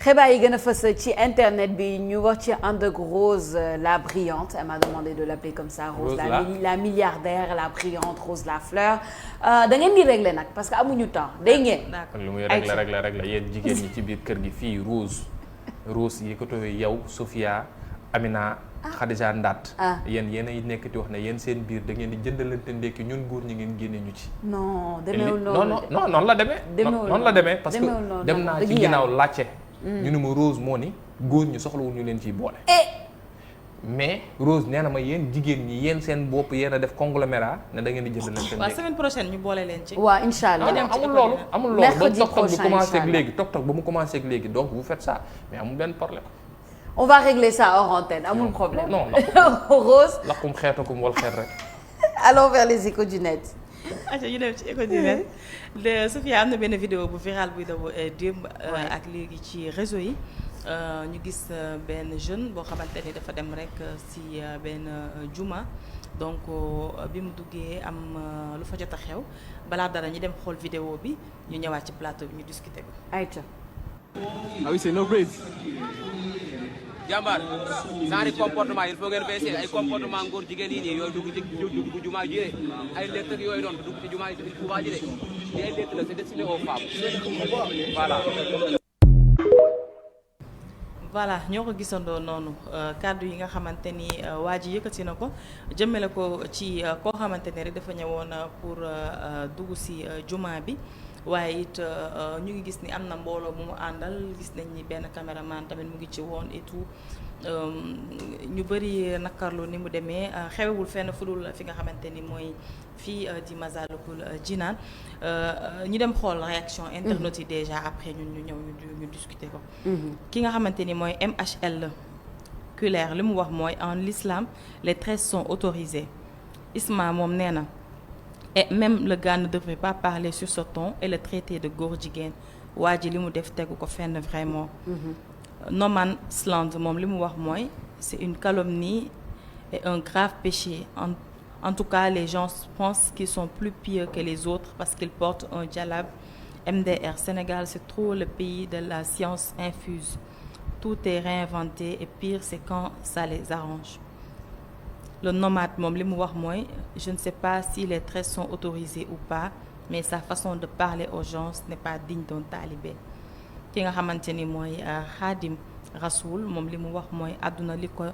xibaar yi gën a fës ci internet bi ñu wax ci ànd ak Rose la brillante elle m'a demandé de l'appeler comme ça Rose la milliardaire la brillante Rose la fleur da ngeen di régler nag parce que amuñu temps day ngeen. lu muy régler yéen jigéen ñi ci biir kër gi fii Rose yi ko tooy yow Sofia Amina Khadija Ndat yéen ay nekk di wax ne yéen seen biir da ngeen di jëndalante ndekki ñun góor ñi ngeen génne ñu ci. non demeewul noonu non noonu la demee. noonu la demee parce que dem naa ci ginnaaw laajte. ñu ne ma Rose moo ni góor ñi soxlawul ñu leen ciy boole. mais Rose nee na ma yéen jigéen ñi yéen seen bopp yéen a def conglomérat ne da ngeen di jënd leen seen. waaw semaine prochaine ñu boole leen ci. waaw incha allah amul loolu ba TikTok bi commencé ak léegi TikTok ba mu commencé ak léegi donc vous faites ça mais amul benn problème. on va régler ça hors antenne amul problème. non Rose. lakum xeetakum wal xeet rek. allons vers les échos du net. aca ñu dem ci écho du net de Sophia am na benn vidéo bu viral buy daw démb ak léegi ci réseau yi ñu gis benn jeune boo xamante ni dafa dem rek si benn juma donc bi mu duggee am lu fa jot a xew balaa dara ñu dem xool vidéo bi ñu ñëwaat ci plateau bi ñu discuter ko. ayca. ah oui c'est no praise. jàmbaar genre comportement il faut ngeen baissé ay comportement ngóor jigéen yi nii yooyu dugg ci jumaa ji de ay lettres ak yooyu doon dugg ci jumaa ji Tuubaa ji de di ay lettres la c'est destiné aux femmes voilà ñoo ko gisandoo noonu kàddu yi nga xamante ni waa ji yëkkati na ko jëmmale ko ci koo xamante ni rek dafa ñëwoon pour dugg si jumaa bi waaye it ñu ngi gis ni am na mbooloo bu mu àndal gis nañ ni benn caméraman tamit mu ngi ci woon et tout ñu bëri nakarlu ni mu demee xewewul fenn fudul fi nga xamante ni mooy fii di Massalikul Jinaan ñu dem xool réaction internautes yi déjà après ñun ñu ñëw ñu discuter ko. ki nga xamante ni mooy MHL Culaire li mu wax mooy en l'islam les tresses sont autorisées Isma moom nee na. Et même le gars ne devrait pas parler sur ce ton et le traiter de góor jigéen waa ji li mu def tegu ko fenn vraiment. Noman Sland moom li mu wax mooy c'est une calomnie et un grave péché en tout cas les gens pensent qu'ils sont plus pieux que les autres parce qu'ils portent un djellab. MDR Sénégal c'est trop le pays de la science infuse tout est réinventé et pire c'est quand ça les arrange. Le nomade moom li mu wax mooy je ne sais pas si les tresses sont autorisées ou pas mais sa façon de parler aux gens ce n'est pas digne d'un talibé ki nga xamante ni mooy Khadim Rasoul moom li mu wax mooy àdduna li ko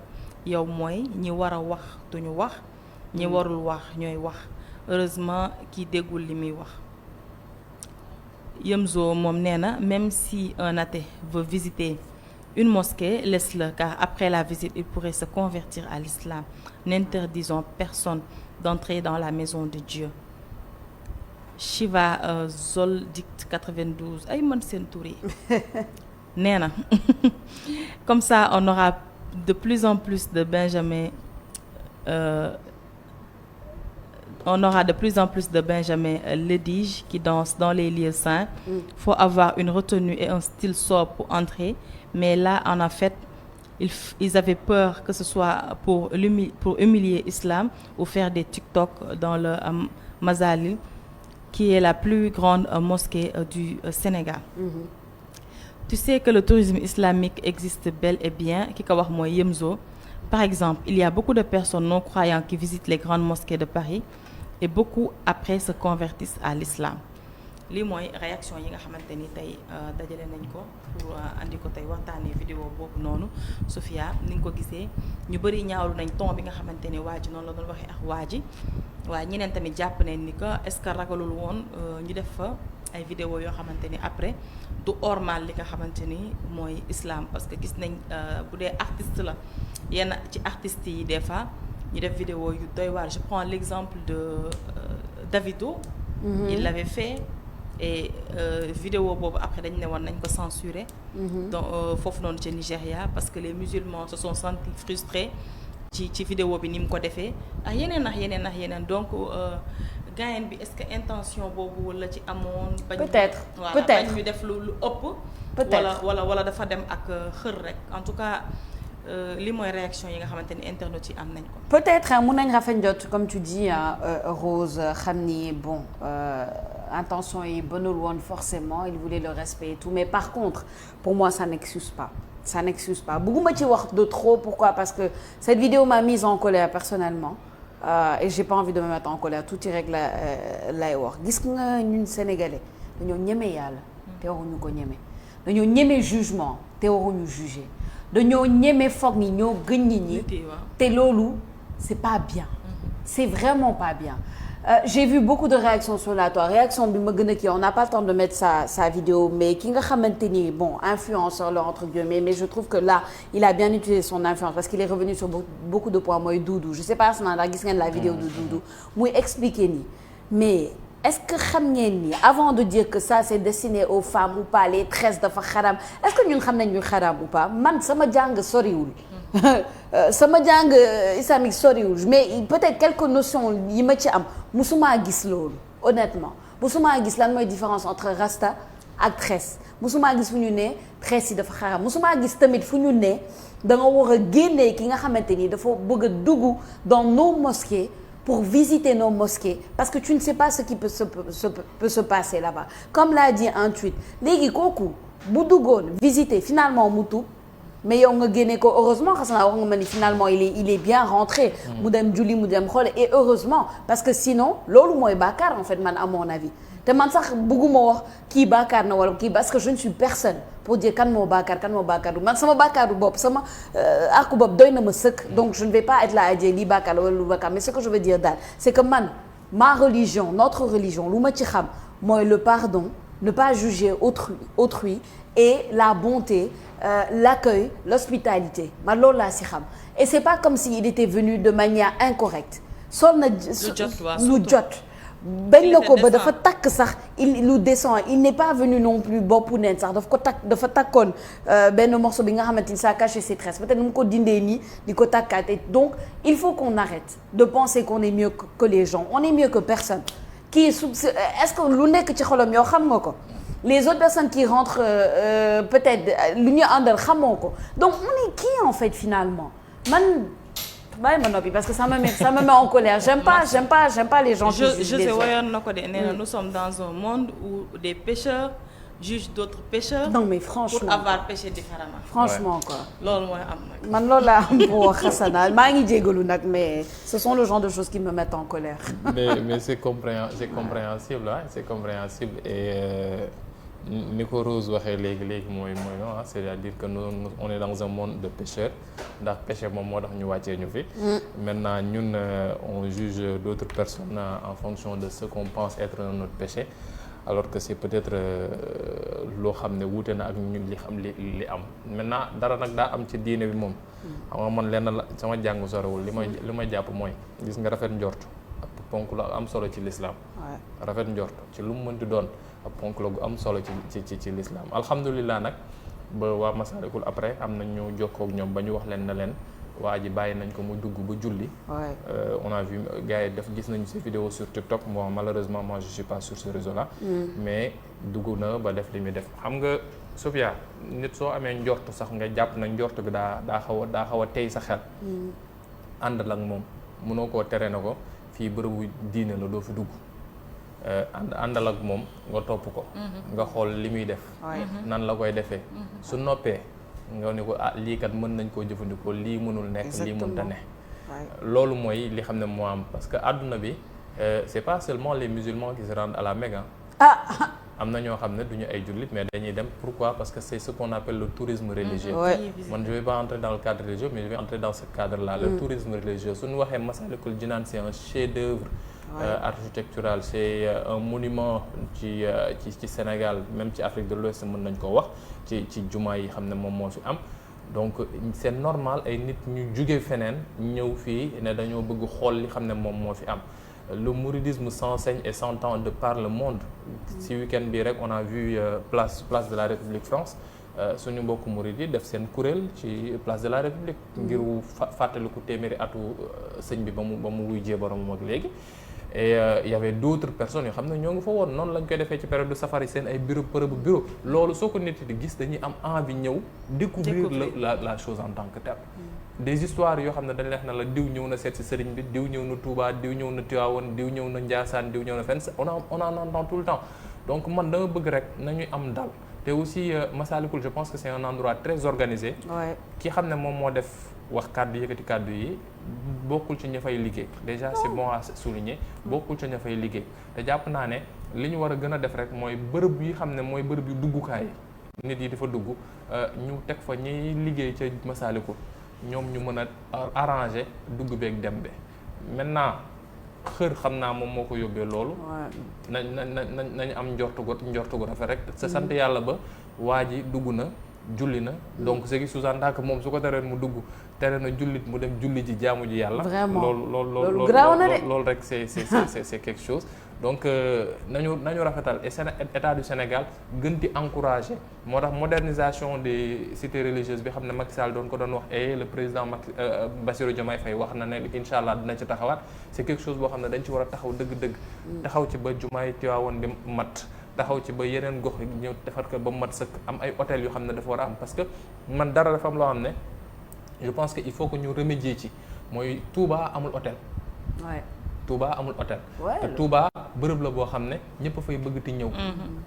yow mooy ñi war a wax duñu wax ñi warul wax ñooy wax heureusement kii déggul li muy wax. Yemzo moom nee na même si un athée veut visiter une mosquée, laisse-le, car après la visite, il pourrait se convertir à l'islam. N'interdisons personne d'entrer dans la maison de Dieu. Shiva Zoldict 92 ay man seen tur yi nee na comme ça on aura de plus en plus de Benjamin Ledige qui dansent dans les lieux saints. Faut avoir une retenue et un style sobre pour entrer. Mais là, en fait, ils avaient peur que ce soit pour humilier l'islam ou faire des TikTok dans le Mazalil, qui est la plus grande mosquée du Sénégal. Tu sais que le tourisme islamique existe bel et bien. Ki ko wax mooy Yemzo. Par exemple, il y a beaucoup de personnes non-croyantes qui visitent les grandes mosquées de Paris et beaucoup après se convertissent à l'islam. lii mooy réaction yi nga xamante ni tey dajale nañ ko pour andi ko tey waxtaanee vidéo boobu noonu Sophia ni nga ko gisee ñu bëri ñaawlu nañ ton bi nga xamante ni waa ji noonu la doon waxee ak waa ji waaye ñeneen tamit jàpp nañ ni que est-ce que ragalul woon ñu def fa ay vidéo yoo xamante ni après du ormal li nga xamante ni mooy islam parce que gis nañ bu dee artiste la yenn ci artistes yi des fois ñu def vidéo yu doy waar je prends l'exemple de Davido. Il l'avait fait. Et vidéo boobu après dañ ne woon nañ ko censurer. Donc foofu noonu ci Nigéria parce que les musulmans se sont sentis frustrés ci vidéo bi ni mu ko defee ak yeneen donc gayen bi est-ce que intention boobu la ci amoon. peut-être bañ ñu def lu ëpp. peut-être wala dafa dem ak xër rek en tout cas. li mooy réaction yi nga xamante ni internautes yi am nañ ko. peut-être mun nañ rafet njot comme tu dis Rose xam ni bon intention yi bënul woon forcément il voulait le respect et tout mais par contre pour moi ça n'excuse pas bëgguma ci wax de trop pourquoi parce que cette vidéo m'a mise en colère personnellement et j'ai pas envie de me mettre en colère tuuti rek lay wax gis nga ñun sénégalais dañoo ñeme yàlla te waruñu ko ñeme dañoo ñeme jugement te waruñu juger dañoo ñeme foog ni ñoo gën nit ñi te loolu c'est pas bien c'est vraiment pas bien j'ai vu beaucoup de réactions sur la toile réaction bi ma gën a kii on n'a pas le temps de mettre sa vidéo mais ki nga xamante ni bon influenceur la entre guillemets mais je trouve que là il a bien utilisé son influence parce qu'il est revenu sur beaucoup de points mooy Doudou je sais pas si ndax gis ngeen la vidéo de Doudou muy expliquer ni mais est-ce que xam ngeen ni avant de dire que ça c'est destiné aux femmes ou pas les tresses dafa xaram est-ce que ñun xam nañ ñu xaram ou pas man sama jàng soriwul sama jàng islamique soriwul mais peut-être quelques notions yi ma ci am musuma gis loolu honnêtement musuma gis lan mooy différence entre rasta ak tresse musuma gis fu ñu ne tresse yi dafa xaram musuma gis tamit fu ñu ne da nga war a génnee ki nga xamante ni dafa bëgg a dugg dans nos mosquées pour visiter nos mosquées parce que tu ne sais pas ce qui peut se passer là-bas comme l'a dit un tweet léegi kooku bu duggoon visiter finalement mu tuub mais yow nga génne ko heureusement xas naa wax nga ma ni finalement il est bien rentré mu dem julli mu dem xool et heureusement parce que sinon loolu mooy bàkkaar en fait man à mon avis te man sax bëgguma wax kii bàkkaar na wala kii parce que je ne suis personne pour dire kan moo bàkkaar du man sama bàkkaaru bopp sama àqu bopp doy na ma sëkk donc je ne vais pas être là à dire lii bàkkaar la wala lu bàkkaar mais ce que je veux dire daal c'est que man ma religion notre religion lu ma ci xam mooy le pardon ne pas juger autrui et la bonté l'accueil l'hospitalité man loolu laa si xam et c'est pas comme si il était venu de manière incorrecte sol na lu jot bañ na ko ba dafa takk sax lu descend il n'est pas venu non plus boppu neen sax dafa takkoon benn morceau bi nga xamante ni ça cache ses tresses peut-être nu mu ko dindee nii di ko takkaate donc il faut qu'on arrête de penser qu'on est mieux que les gens on est mieux que personne kii est-ce que lu nekk ci xolam yow xam nga ko les autres personnes qui rentrent peut-être lu ñu àndal xamoo ko donc on est qui en fait finalement man bàyyi ma noppi parce que ça me met en colère j'aime pas les gens qui jugent les autres. woyoon na ko de nee na nous sommes dans un monde où des pécheurs jugent d'autres pécheurs. non mais franchement pour avoir péché différemment. franchement quoi. loolu mooy am nag. man loolu laa am pour wax Hassana maa ngi jégalu nag mais ce sont le genre de choses qui me mettent en colère. mais c'est compréhensible ah c'est compréhensible et ni ko Rose waxee léegi mooy non c'est-à-dire que nous on est dans un monde de pécheurs ndax péché moom moo tax ñu wàccee ñu fi. maintenant ñun on juge d'autres personnes en fonction de ce qu'on pense être notre péché alors que c'est peut-être loo xam ne wuute na ak ñun li xam li am maintenant dara nag daa am ci diine bi moom. xam nga man lenn la sama jàng sorewul li may jàpp mooy gis nga rafet njort ak ponk la am solo ci l'islam. rafet njort ci lu mu mënti doon. ponk la gu am solo ci l'islam alhamdulilah nag ba waa Massalikul après am nañ ñu jokkoo ak ñoom ba ñu wax leen na leen waa ji bàyyi nañ ko mu dugg ba julli. on a vu gars yi gis nañu ces vidéos sur TikTok bon malheureusement moi je suis pas sur ce réseau là. mais dugg na ba def li muy def xam nga Sophia nit soo amee njort sax nga jàpp na njort bi daa xaw a tey sa xel. àndal ak moom mënoo koo tere na ko fii bërëbu diine la doo fi dugg. àndal ak moom nga topp ko nga xool li muy def nan la koy defee su noppee nga ne ko lii kat mën nañ koo jëfandikoo lii mënul nekk lii mënta ne loolu mooy li xam ne moo am parce que àdduna bi c'est pas seulement les musulmans qui se rendent à la Mecque am na ñoo xam ne duñu ay jullit mais dañuy dem pourquoi parce que c'est ce qu'on appelle le tourisme religieux man je vais pas entrer dans le cadre religieux mais je vais entrer dans ce cadre là le tourisme religieux suñu waxee Massalikul Jinaan c'est un chef-d'œuvre architectural c'est un monument ci Sénégal même ci Afrique de l'Ouest mën nañ ko wax ci jumaa yi xam ne moom moo fi am donc c'est normal ay nit ñu jóge feneen ñëw fii ne dañoo bëgg xool li xam ne moom moo fi am le mouridisme s'enseigne et s'entend de par le monde ci week-end bi rek on a vu place de la République France suñu mbokku murid yi def seen kuréel ci place de la République ngir fàttaliku téeméeri atu sëñ bi ba mu wuy jee boromam ak léegi et y avait d'autres personnes yoo xam ne ñoo ngi fa woon noonu lañ koy defee ci période de safari seen ay bureau loolu soo ko nit di gis dañuy am envie ñëw découvrir la chose en tant que telle. Des histoires yoo xam ne dañ leex na la diw ñëw na seet si sëriñ bi diw ñëw na Touba diw ñëw na Tivaouane diw ñëw na Ndiassane diw ñëw na fenn on en entend tout le temps donc man dama bëgg rek nañuy am dal te aussi Massalikul je pense que c'est un endroit très organisé. ki xam ne moom moo def wax kàddu yëkkati kàddu yi bokkul ci ña fay liggéey déjà c'est bon à souligner bokkul ci ña fay liggéey te jàpp naa ne li ñu war a gën a def rek mooy bërëb yi xam ne mooy bërëb yu duggukaay nit yi dafa dugg ñu teg fa ñiy liggéey ca Massalikul ñoom ñu mën a arranger dugg beeg dem be maintenant xër xam naa moom moo ko yóbbee loolu. nañ am njortu gu rafet rek. sa sant yàlla ba waa ji dugg na julli na. donc ce qui sous-entend que moom su ko tereen mu dugg tere na jullit mu dem julli ji jaamu ji yàlla. vraiment loolu loolu rek c'est quelque chose. donc nañu rafetal et état du Sénégal gën di encourager moo tax modernisation des cités religieuses bi xam ne Macky Sall doon ko doon wax et le président Bassirou Diomaye Faye wax na ne incha allah dina ci taxawaat c'est quelque chose boo xam ne dañ ci war a taxaw dëgg-dëgg. taxaw ci ba jumaay Tiwaawoon di mat taxaw ci ba yeneen gox yi ñëw defar ko ba mat sëkk am ay hôtels yoo xam ne dafa war a am parce que man dara dafa am loo xam ne je pense que il faut que ñu remédier ci mooy Touba amul hôtel. Touba amul hôtel te Touba bërëb la boo xam ne ñëpp a fay bëgg ti ñëw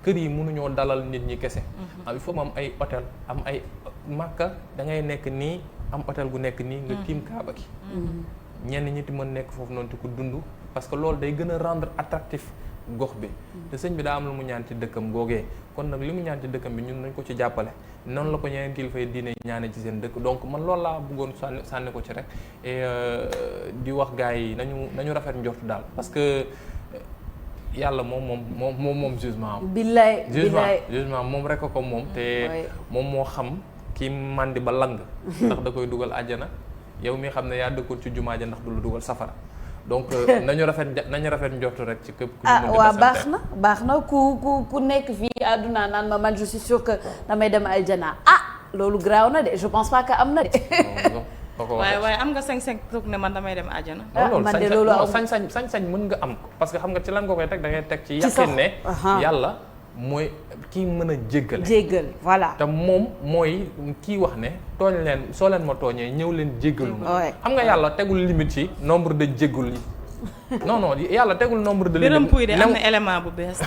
kër yi mënuñoo dalal nit ñi kese il faut mu am ay hôtel am ay Makka da ngay nekk nii am hôtel gu nekk nii nga tiim Kaaba gi ñenn ñi ti mën nekk foofu noonu te ko dund parce que loolu day gën a rendre attractif gox bi te sëñ bi daa am lu mu ñaan ci dëkkam googee kon nag li mu ñaan ci dëkkam bi ñun nañ ko ci jàppale noonu la ko ñeneen kilifa yi diine ñaane ci seen dëkk donc man loolu laa bëggoon sànni ko ci rek et di wax gars yi nañu rafet njort daal parce que yàlla moom jugement am billaay jugement moom rek ko moom te moom moo xam ki màndi ba lang ndax da koy dugal àjjana yow mi xam ne yaa dëkkoon ci jumaa ja ndax du la dugal safara donc nañu rafet njortu rek ci képp ku ñu waaw baax na ku nekk fii àdduna naan man je suis sûr que damay dem aljana loolu garaaw na de je pense pas que am na de. waaye am nga sañ-sañ toog ne man damay dem aljana. man de loolu sañ-sañ mën nga am parce que xam nga ci lan nga koy teg da ngay teg ci yaqin ne yàlla mooy kii mën a jéggal voilà te moom mooy kii wax ne tooñ leen soo leen ma tooñee ñëw leen jéggalu ma xam nga yàlla tegul limite ci nombre de jéggul yi non yàlla tegul nombre de limite puy de am na élément bu bees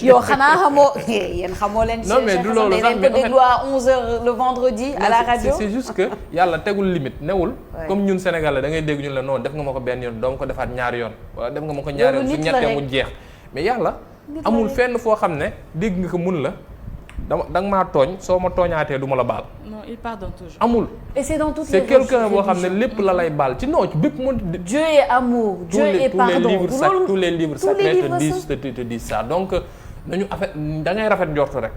yow xanaa xamoo yéen xamoo leen non mais du loolu sax mais déglu à 11h le vendredi à la radio c'est juste que yàlla tegul limite newul comme ñun Sénégalais da ngay dégg ñun la non def nga ma ko benn yoon doo ma ko defaat ñaari yoon wala def nga ma ko ñaari yoon su ñettee mu jeex mais yàlla amul fenn foo xam ne dégg nga ko mun la da nga maa tooñ soo ma tooñaatee du ma la baal. non il pardonne toujours. amul. et c'est dans toutes c'est quelqu'un boo xam ne lépp la lay baal ci non ci bépp mu. Dieu est amour. Dieu est pardon. tous les livres sacrés te disent ça donc nañu affaire da ngay rafet njortu rek.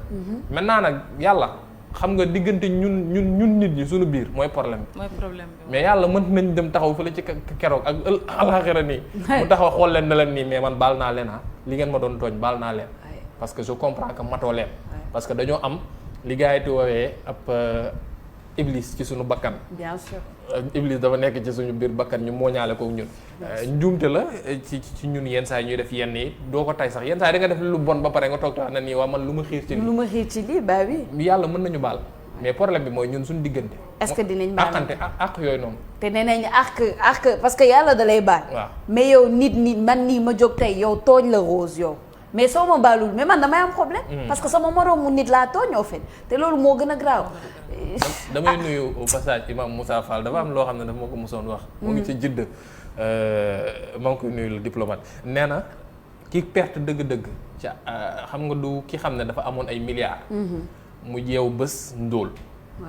maintenant nag yàlla xam nga diggante ñun nit ñi suñu biir mooy problème bi. mais yàlla mën nañ dem taxaw fële ci keroog ak alaxira nii. mu taxaw xool leen ne leen nii mais man baal naa leen li ngeen ma doon tooñ baal naa leen. parce que je comprends que matoo leen. parce que dañoo am li gars yi di woowee ab iblis ci suñu bakkan. bien sûr. iblis dafa nekk ci suñu biir bakkan ñu mooñaale ko ñun. njuumte la ci ñun yenn saa yi ñuy def yenn yi doo ko tay sax yenn saa yi da nga def lu bon ba pare nga toog na nii waa man lu ma xiir ci lii. Bah oui. yàlla mën nañu baal mais problème bi mooy ñun suñu diggante. est-ce que dinañ baal àqante àq yooyu noonu. te nee nañ àq parce que yàlla da lay baal. waaw mais yow nit man nii ma jóg tey yow tooñ la Rose yow. mais soo ma baalul mais man damay am problème. parce que sama moroomu nit laa tooñ au fait te loolu moo gën a graaw. damay nuyu au passage imam Moussa Fall dafa am loo xam ne dafa ma ko mosoon wax. mu ngi ci Jidda maa ngi koy nuyu le diplomate nee na ki perte dëgg-dëgg ci xam nga du ki xam ne dafa amoon ay milliards. mu yeew bés ndóol.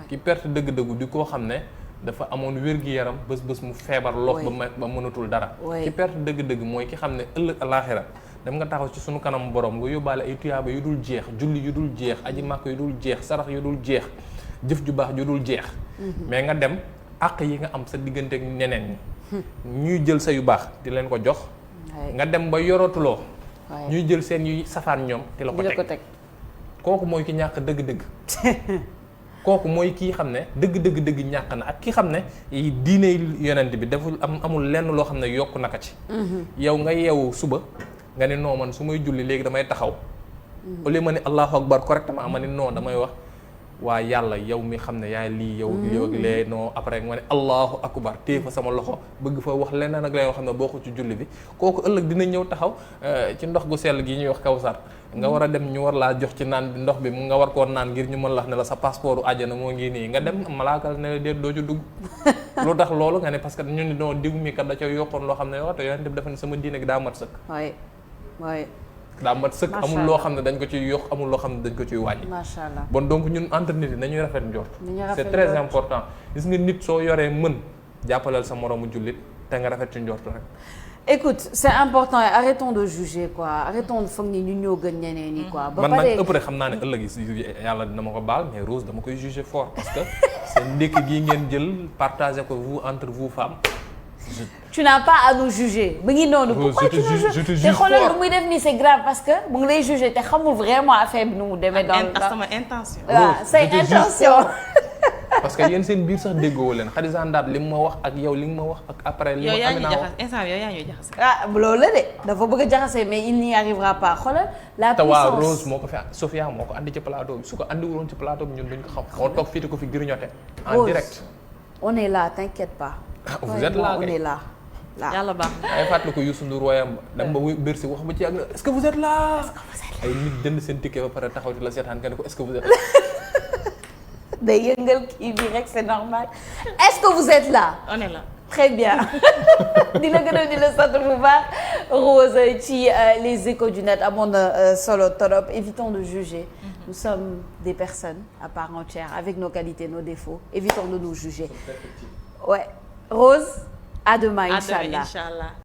ki perte dëgg-dëgg di koo xam ne dafa amoon wér-gi-yaram bés mu feebar loof ba mënatul dara. ki perte dëgg-dëgg mooy ki xam ne ëllëg alaaxira dem nga taxaw ci sunu kanam borom nga yóbbaale ay tuyaaba yu dul jeex julli yu dul jeex aji màkk yu dul jeex sarax yu dul jeex jëf ju baax ju dul jeex. mais nga dem àq yi nga am sa diggante ak ñeneen ñi. ñuy jël sa yu baax di leen ko jox. nga dem ba yorotuloo. ñuy jël seen yu safaan ñoom di la ko teg kooku mooy ki ñàkk dëgg-dëgg. kooku mooy kii xam ne dëgg ñàkk na ak ki xam ne diine yonent bi deful amul lenn loo xam ne yokk naka ci. yow nga yeewu suba nga ne non man su may julli léegi damay taxaw. au lieu ma ne allahu akbar correctement ma ne non damay wax waa yàlla yow mi xam ne yaay lii yow lee non après ma ne allahu akbar téye fa sama loxo bëgg fa wax leneen ak leneen xam ne boo ko ci julli bi kooku ëllëg dina ñëw taxaw ci ndox gu sell gi ñuy wax kawsar nga war a dem ñu war laa jox ci naan ndox bi nga war koo naan ngir ñu mën la wax ne la sa passeport u àjjana moo ngi nii nga dem malaakal ne la déet doo ci dugg lu tax loolu nga ne parce que ñu ni doon diw mi kat da ca yokkoon loo xam ne yoo te yonent bi dafa ne sama diine gi daa mat sëkk daa mat sëkk amul loo xam ne dañ ko ciy yokk amul loo xam ne dañ ko ciy wàññi. macha allah bon donc ñun entre nit yi nañuy rafet njort. c'est très important gis nga nit soo yoree mën jàppaleel sa moroomu jullit te nga rafet ci njort rek. écoute c'est important et arrêtons de juger quoi arrêtons de foog ni ñu ñoo gën ñeneen ñi quoi. ba man nag ëpp rek xam naa ne ëllëg yàlla dina ma ko baal mais Rose dama koy juger fort parce que seen ndékki gii ngeen jël partagé ko vous entre vous femmes. tu n'as pas à nous juger mu ngi noonu. pourquoi tu nous juges te xoolal lu muy def nii c'est grave parce que mu ngi lay juger te xamul vraiment affaire bi nu mu demee. dans sama intention. waaw say intention. parce que yéen seen biir sax déggoo leen Khadija Ndab li ma wax ak yow li nga ma wax ak après. li ma Amina wax instant yow yaa ñuy jaxase. loolu la de dafa bëgg a jaxase mais il n'y arrivera pas xoolal. la puissance te waa Rose moo ko fi Sofia moo ko andi ci plateau bi su ko andi woon ci plateau bi ñun duñ ko xam. moo toog fii ko fi grignoté en direct. on est là t'inquiète pas. vous êtes là on est là. yàlla baax na ay fàttali ko Youssou Ndour woyam ba dama ba Bercy wax ba ci yàgg na est-ce que vous êtes là ay nit jënd seen ticket ba pare taxaw ci la seetaan nga ne ko est-ce que vous êtes là day yëngal kii bi rek c'est normal est-ce que vous êtes là on est là très bien di la gën a di la sant bu baax Rose ci les échos du net amoon na solo torop évitons de juger nous sommes des personnes à part entière avec nos qualités nos défauts évitons de nous juger ouais Rose à demain, Inch'Allah.